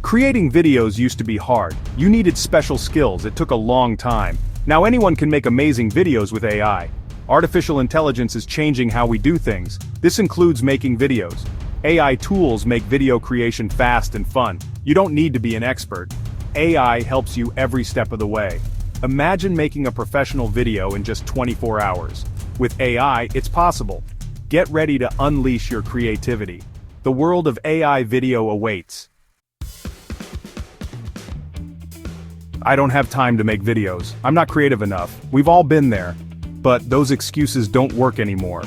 Creating videos used to be hard. You needed special skills, it took a long time. Now anyone can make amazing videos with AI. Artificial intelligence is changing how we do things. This includes making videos. AI tools make video creation fast and fun. You don't need to be an expert. AI helps you every step of the way. Imagine making a professional video in just 24 hours. With AI, it's possible. Get ready to unleash your creativity. The world of AI video awaits. I don't have time to make videos. I'm not creative enough. We've all been there. But those excuses don't work anymore.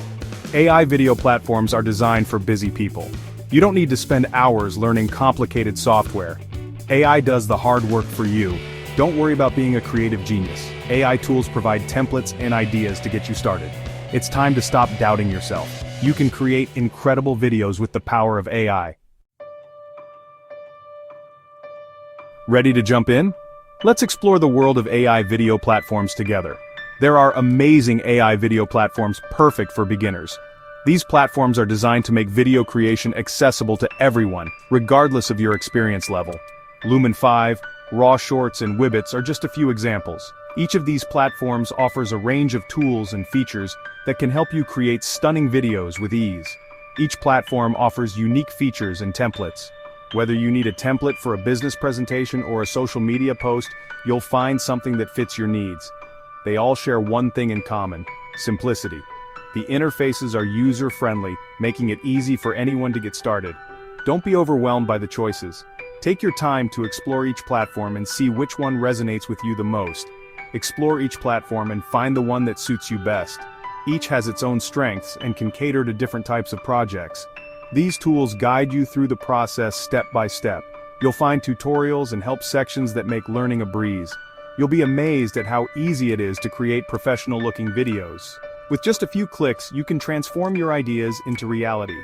AI video platforms are designed for busy people. You don't need to spend hours learning complicated software. AI does the hard work for you. Don't worry about being a creative genius. AI tools provide templates and ideas to get you started. It's time to stop doubting yourself. You can create incredible videos with the power of AI. Ready to jump in? Let's explore the world of AI video platforms together. There are amazing AI video platforms perfect for beginners. These platforms are designed to make video creation accessible to everyone, regardless of your experience level. Lumen 5, Raw Shorts, and Wibbits are just a few examples. Each of these platforms offers a range of tools and features that can help you create stunning videos with ease. Each platform offers unique features and templates. Whether you need a template for a business presentation or a social media post, you'll find something that fits your needs. They all share one thing in common: simplicity. The interfaces are user-friendly, making it easy for anyone to get started. Don't be overwhelmed by the choices. Take your time to explore each platform and see which one resonates with you the most. Explore each platform and find the one that suits you best. Each has its own strengths and can cater to different types of projects. These tools guide you through the process step by step. You'll find tutorials and help sections that make learning a breeze. You'll be amazed at how easy it is to create professional-looking videos. With just a few clicks, you can transform your ideas into reality.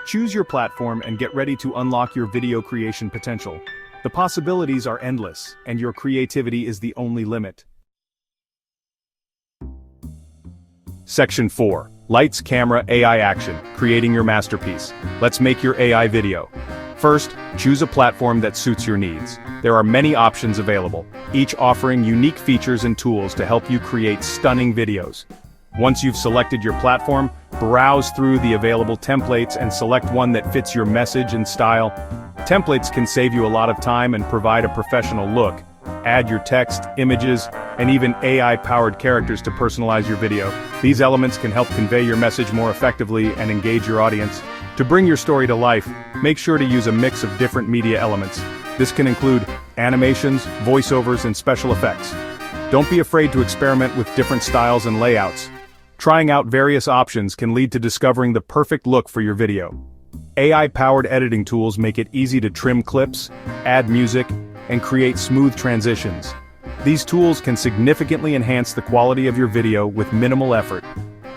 Choose your platform and get ready to unlock your video creation potential. The possibilities are endless, and your creativity is the only limit. Section 4. Lights, Camera, AI Action, Creating Your Masterpiece. Let's make your AI video. First, choose a platform that suits your needs. There are many options available, each offering unique features and tools to help you create stunning videos. Once you've selected your platform, browse through the available templates and select one that fits your message and style. Templates can save you a lot of time and provide a professional look. Add your text, images, and even AI-powered characters to personalize your video. These elements can help convey your message more effectively and engage your audience. To bring your story to life, make sure to use a mix of different media elements. This can include animations, voiceovers, and special effects. Don't be afraid to experiment with different styles and layouts. Trying out various options can lead to discovering the perfect look for your video. AI-powered editing tools make it easy to trim clips, add music, and create smooth transitions. These tools can significantly enhance the quality of your video with minimal effort.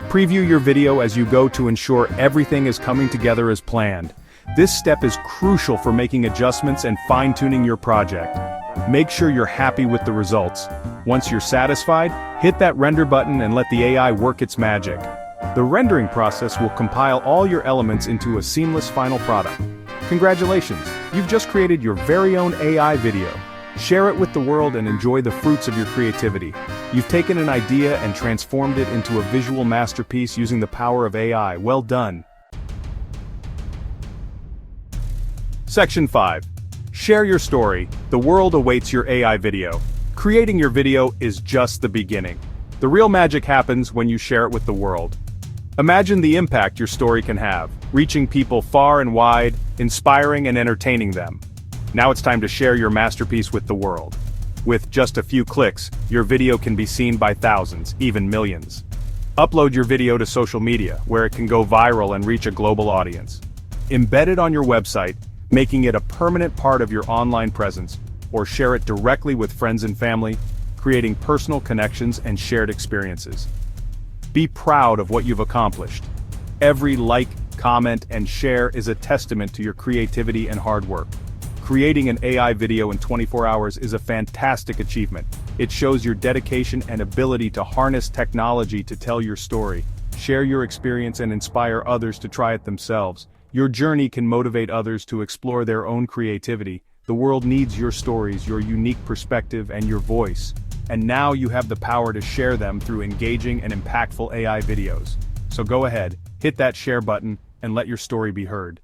Preview your video as you go to ensure everything is coming together as planned. This step is crucial for making adjustments and fine-tuning your project. Make sure you're happy with the results. Once you're satisfied, hit that render button and let the AI work its magic. The rendering process will compile all your elements into a seamless final product. Congratulations, you've just created your very own AI video. Share it with the world and enjoy the fruits of your creativity. You've taken an idea and transformed it into a visual masterpiece using the power of AI. Well done. Section 5. Share your story. The world awaits your AI video. Creating your video is just the beginning. The real magic happens when you share it with the world. Imagine the impact your story can have, reaching people far and wide, inspiring and entertaining them. Now it's time to share your masterpiece with the world. With just a few clicks, your video can be seen by thousands, even millions. Upload your video to social media, where it can go viral and reach a global audience. Embed it on your website, making it a permanent part of your online presence, or share it directly with friends and family, creating personal connections and shared experiences. Be proud of what you've accomplished. Every like, comment, and share is a testament to your creativity and hard work. Creating an AI video in 24 hours is a fantastic achievement. It shows your dedication and ability to harness technology to tell your story. Share your experience and inspire others to try it themselves. Your journey can motivate others to explore their own creativity. The world needs your stories, your unique perspective, and your voice. And now you have the power to share them through engaging and impactful AI videos. So go ahead, hit that share button, and let your story be heard.